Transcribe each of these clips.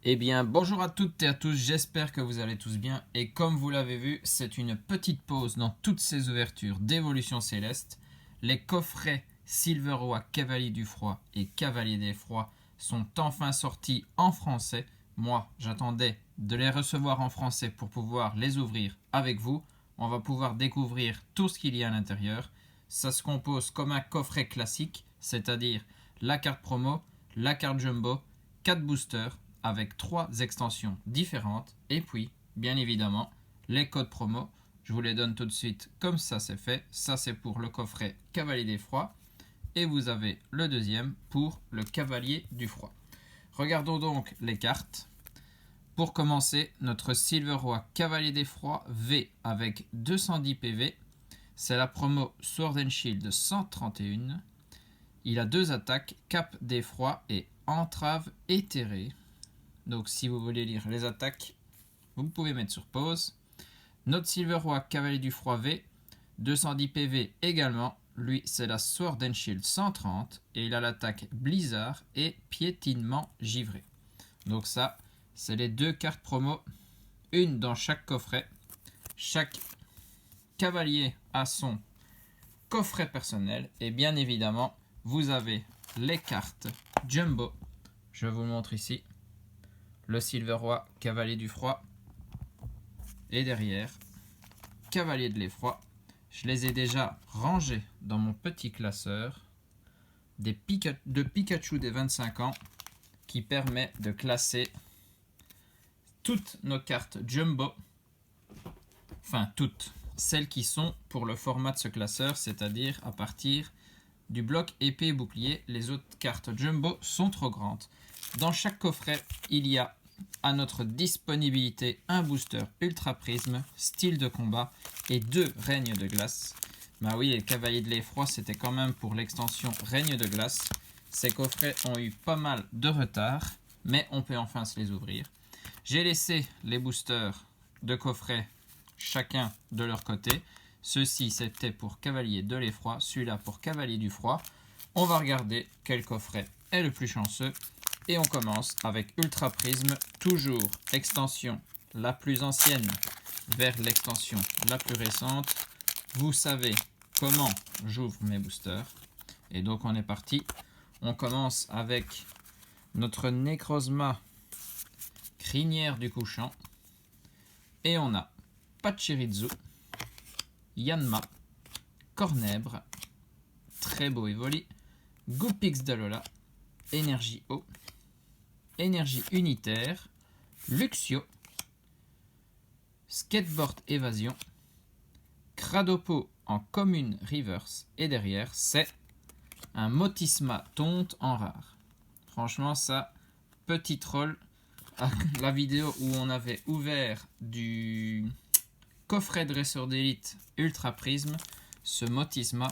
Eh bien, bonjour à toutes et à tous, j'espère que vous allez tous bien. Et comme vous l'avez vu, c'est une petite pause dans toutes ces ouvertures d'Évolution Céleste. Les coffrets Silver Roi, Cavalier du Froid et Cavalier des Froids sont enfin sortis en français. Moi, j'attendais de les recevoir en français pour pouvoir les ouvrir avec vous. On va pouvoir découvrir tout ce qu'il y a à l'intérieur. Ça se compose comme un coffret classique, c'est-à-dire la carte promo, la carte jumbo, 4 boosters avec 3 extensions différentes et puis, bien évidemment, les codes promo. Je vous les donne tout de suite comme ça c'est fait. Ça c'est pour le coffret Cavalier des Froids et vous avez le deuxième pour le Cavalier du Froid. Regardons donc les cartes. Pour commencer, notre Silver Roi Cavalier des Froids V avec 210 PV. C'est la promo Sword and Shield 131. Il a 2 attaques, Cap d'effroi et Entrave éthérée. Donc si vous voulez lire les attaques, vous pouvez mettre sur pause. Notre Silver Roi Cavalier du Froid V, 210 PV également. Lui, c'est la Sword and Shield 130 et il a l'attaque Blizzard et Piétinement Givré. Donc ça, c'est les 2 cartes promo, une dans chaque coffret. Chaque cavalier a son coffret personnel et bien évidemment, vous avez les cartes Jumbo. Je vous montre ici. Le Silver Roi, Cavalier du Froid. Et derrière, Cavalier de l'Effroi. Je les ai déjà rangés dans mon petit classeur de Pikachu des 25 ans qui permet de classer toutes nos cartes Jumbo. Enfin, toutes. Celles qui sont pour le format de ce classeur, c'est-à-dire à partir du bloc épée et bouclier. Les autres cartes Jumbo sont trop grandes. Dans chaque coffret, il y a à notre disponibilité un booster Ultra Prisme, style de combat et 2 règnes de glace. Bah oui, les cavaliers de l'effroi, c'était quand même pour l'extension règne de glace. Ces coffrets ont eu pas mal de retard, mais on peut enfin se les ouvrir. J'ai laissé les boosters de coffrets chacun de leur côté. Ceci, c'était pour cavalier de l'effroi, celui-là pour cavalier du froid. On va regarder quel coffret est le plus chanceux. Et on commence avec Ultra Prisme, toujours extension la plus ancienne vers l'extension la plus récente. Vous savez comment j'ouvre mes boosters. Et donc on est parti. On commence avec notre Necrozma, Crinière du Couchant. Et on a Pachirisu, Yanma, Cornèbre, très beau Evoli, Goupix d'Alola, Énergie Eau, Énergie Unitaire, Luxio, Skateboard Évasion, Cradopo en commune reverse et derrière c'est un Motisma tonte en rare. Franchement ça, petit troll, la vidéo où on avait ouvert du coffret dresseur d'élite Ultra Prisme, ce Motisma,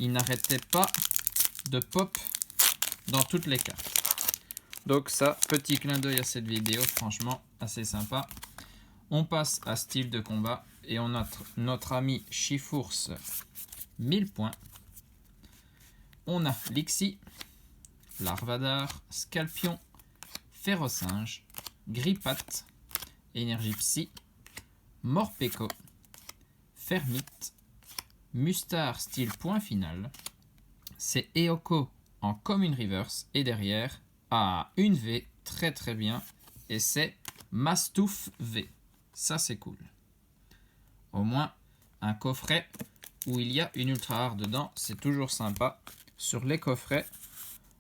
il n'arrêtait pas de pop dans toutes les cartes. Donc ça, petit clin d'œil à cette vidéo, franchement assez sympa. On passe à style de combat et on a notre ami Chifours 1000 points. On a Lixie, Larvadar, Scalpion, Ferrosinge, Grippat, Énergie Psy, Morpeko, Fermite, Mustar style point final. C'est Eoko en commune reverse et derrière une V très très bien et c'est Mastouf V. Ça c'est cool. Au moins un coffret où il y a une ultra rare dedans, c'est toujours sympa. Sur les coffrets,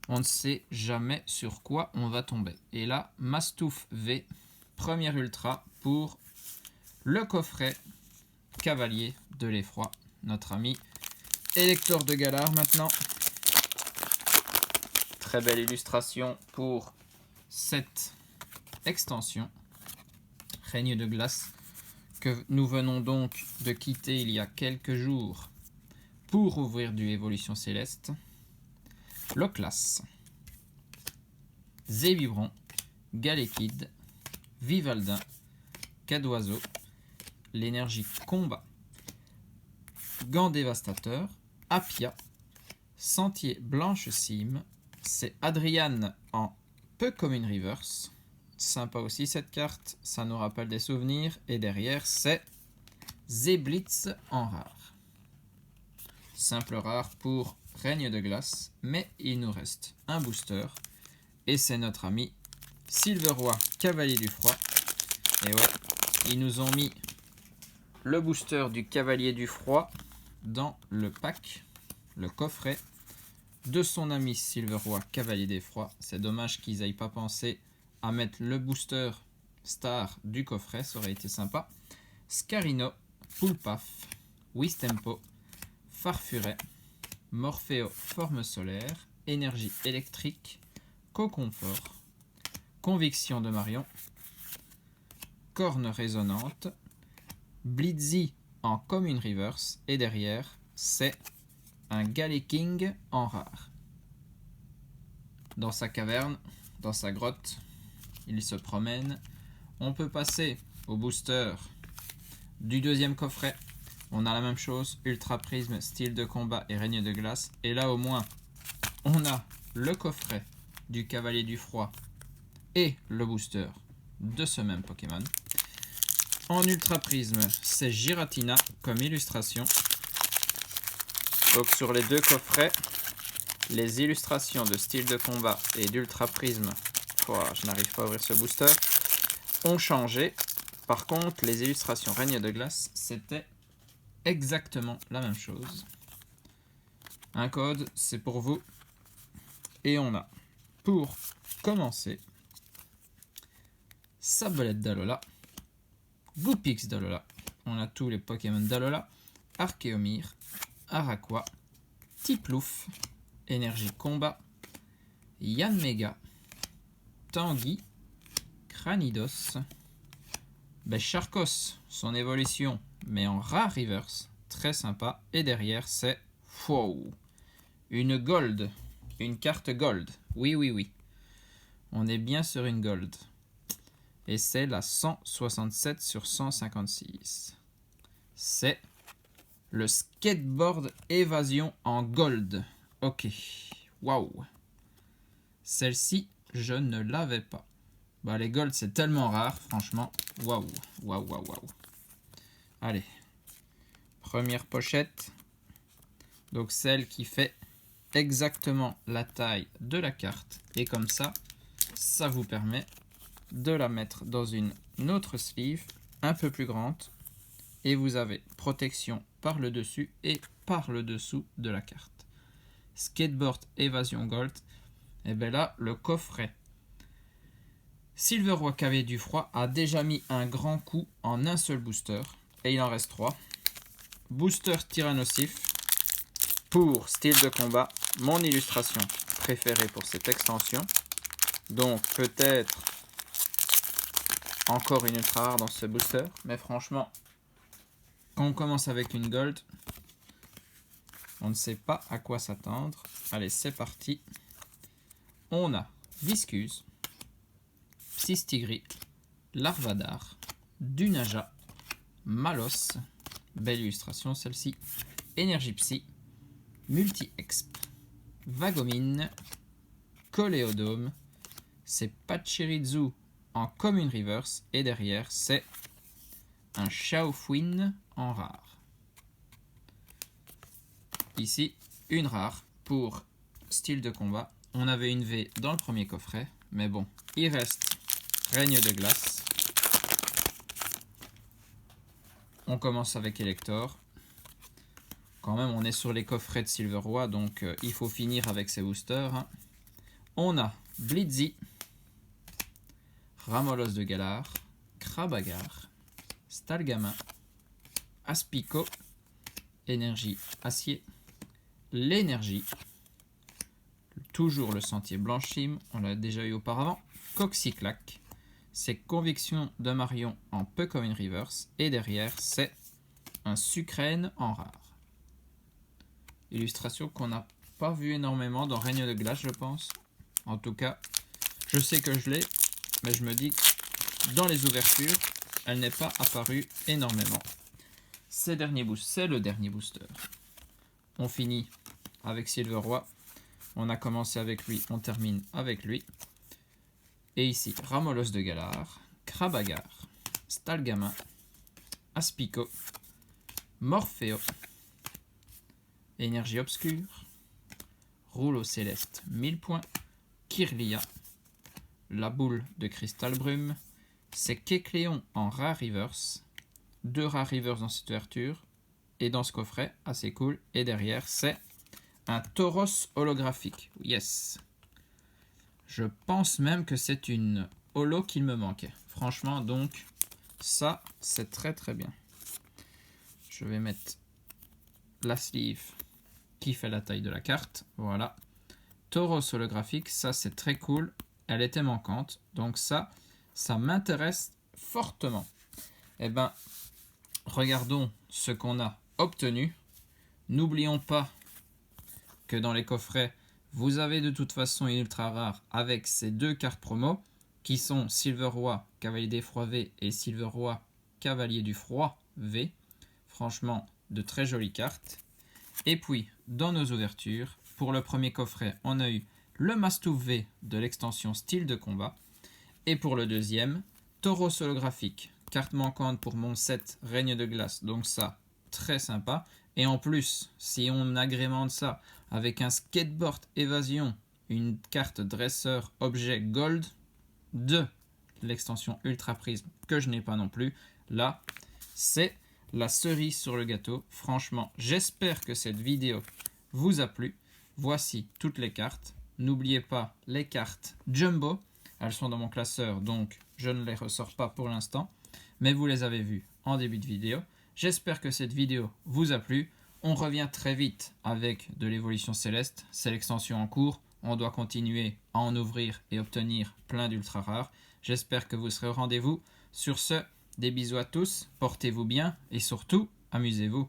on ne sait jamais sur quoi on va tomber. Et là, Mastouf V, première ultra pour le coffret Cavalier de l'Effroi. Notre ami Élector de Galar maintenant. Très belle illustration pour cette extension Règne de glace que nous venons donc de quitter il y a quelques jours pour ouvrir du Évolution Céleste. Loclas, Zévibron, Galekid, Vivaldin, Cadoiseau, l'énergie combat, Gant dévastateur, Apia, Sentier blanche cime, c'est Adriane en peu commune reverse, Sympa aussi cette carte, ça nous rappelle des souvenirs. Et derrière, c'est Zeblitz en rare. Simple rare pour Règne de glace, mais il nous reste un booster. Et c'est notre ami Silveroi, Cavalier du froid. Et ouais, ils nous ont mis le booster du Cavalier du froid dans le pack, le coffret de son ami Silveroi, Cavalier des froids. C'est dommage qu'ils n'aillent pas pensé à mettre le booster star du coffret, ça aurait été sympa. Scarino, Poulpaf, Wistempo, Farfuret, Morpheo, Forme solaire, Énergie électrique, Coconfort, Conviction de Marion, Corne résonante, Blitzy en commune reverse, et derrière, c'est un Galeking en rare. Dans sa caverne, dans sa grotte, il se promène. On peut passer au booster du deuxième coffret. On a la même chose, Ultra Prisme, Style de combat et Règne de glace. Et là au moins, on a le coffret du Cavalier du froid et le booster de ce même Pokémon. En Ultra Prisme, c'est Giratina comme illustration. Donc sur les deux coffrets, les illustrations de Style de combat et d'Ultra Prisme, je n'arrive pas à ouvrir ce booster, ont changé. Par contre, les illustrations Règne de glace, c'était exactement la même chose. Un code, c'est pour vous. Et on a, pour commencer, Sablette d'Alola, Goopix d'Alola. On a tous les Pokémon d'Alola, Archeomir, Araqua, Tiplouf, Énergie combat, Yanmega, Tanguy, Cranidos, Charcos, son évolution, mais en rare reverse, très sympa. Et derrière, c'est une gold, une carte gold. Oui, oui, oui. On est bien sur une gold. Et c'est la 167 sur 156. C'est le skateboard évasion en gold. Ok. Waouh. Celle-ci, je ne l'avais pas. Bah, les golds, c'est tellement rare, franchement. Waouh, waouh, waouh, waouh. Allez. Première pochette. Donc, celle qui fait exactement la taille de la carte. Et comme ça, ça vous permet de la mettre dans une autre sleeve un peu plus grande. Et vous avez protection par le dessus et par le dessous de la carte. Skateboard Évasion Gold. Et bien là, le coffret Silveroi Cavalier du froid a déjà mis un grand coup en un seul booster. Et il en reste 3. Booster Tyrannosif pour Style de combat, mon illustration préférée pour cette extension. Donc peut-être encore une ultra rare dans ce booster. Mais franchement, quand on commence avec une gold, on ne sait pas à quoi s'attendre. Allez, c'est parti. On a Viscuse, Psystigri, Larvadar, Dunaja, Malos, belle illustration celle-ci, Énergie Psy, Multi-Exp, Vagomine, Coléodome, c'est Pachirizu en commune reverse, et derrière c'est un Shaofuin en rare. Ici, une rare pour Style de combat. On avait une V dans le premier coffret, mais bon, il reste Règne de glace. On commence avec Elector. Quand même, on est sur les coffrets de Silveroi, donc il faut finir avec ses boosters. Hein. On a Blitzy, Ramolos de Galar, Krabagar, Stalgama, Aspico, Énergie Acier, l'énergie, toujours le sentier Blanchime, on l'a déjà eu auparavant, Coxyclac, c'est Conviction de Marion en peu comme une reverse, et derrière c'est un Sucrène en rare. Illustration qu'on n'a pas vu énormément dans Règne de glace, je pense. En tout cas, je sais que je l'ai, mais je me dis que dans les ouvertures, elle n'est pas apparue énormément. C'est le dernier booster. On finit avec Silveroi. On a commencé avec lui, on termine avec lui. Et ici, Ramolos de Galar, Krabagar, Stalgamin, Aspico, Morpheo, Énergie Obscure, Rouleau Céleste 1000 points, Kirlia, la boule de Cristal Brume, c'est Kecléon en rare reverse, 2 rares reverse dans cette ouverture, et dans ce coffret, assez cool, et derrière c'est un Tauros holographique, yes. Je pense même que c'est une holo qu'il me manquait, franchement, donc ça c'est très très bien. Je vais mettre la sleeve qui fait la taille de la carte, voilà. Tauros holographique, ça c'est très cool, elle était manquante, donc ça m'intéresse fortement. Eh ben, regardons ce qu'on a obtenu. N'oublions pas que dans les coffrets, vous avez de toute façon une ultra rare avec ces 2 cartes promo qui sont Silver Roi, Cavalier d'Effroi V et Silver Roi, Cavalier du Froid V. Franchement, de très jolies cartes. Et puis, dans nos ouvertures, pour le premier coffret, on a eu le Mastouf V de l'extension Style de combat. Et pour le deuxième, Tauros holographique, carte manquante pour mon set Règne de glace, donc ça, très sympa. Et en plus, si on agrémente ça avec un skateboard évasion, une carte dresseur objet gold de l'extension Ultra Prisme que je n'ai pas non plus, là, c'est la cerise sur le gâteau. Franchement, j'espère que cette vidéo vous a plu. Voici toutes les cartes. N'oubliez pas les cartes Jumbo. Elles sont dans mon classeur, donc je ne les ressors pas pour l'instant. Mais vous les avez vues en début de vidéo. J'espère que cette vidéo vous a plu. On revient très vite avec de l'évolution céleste. C'est l'extension en cours. On doit continuer à en ouvrir et obtenir plein d'ultra rares. J'espère que vous serez au rendez-vous. Sur ce, des bisous à tous. Portez-vous bien et surtout, amusez-vous.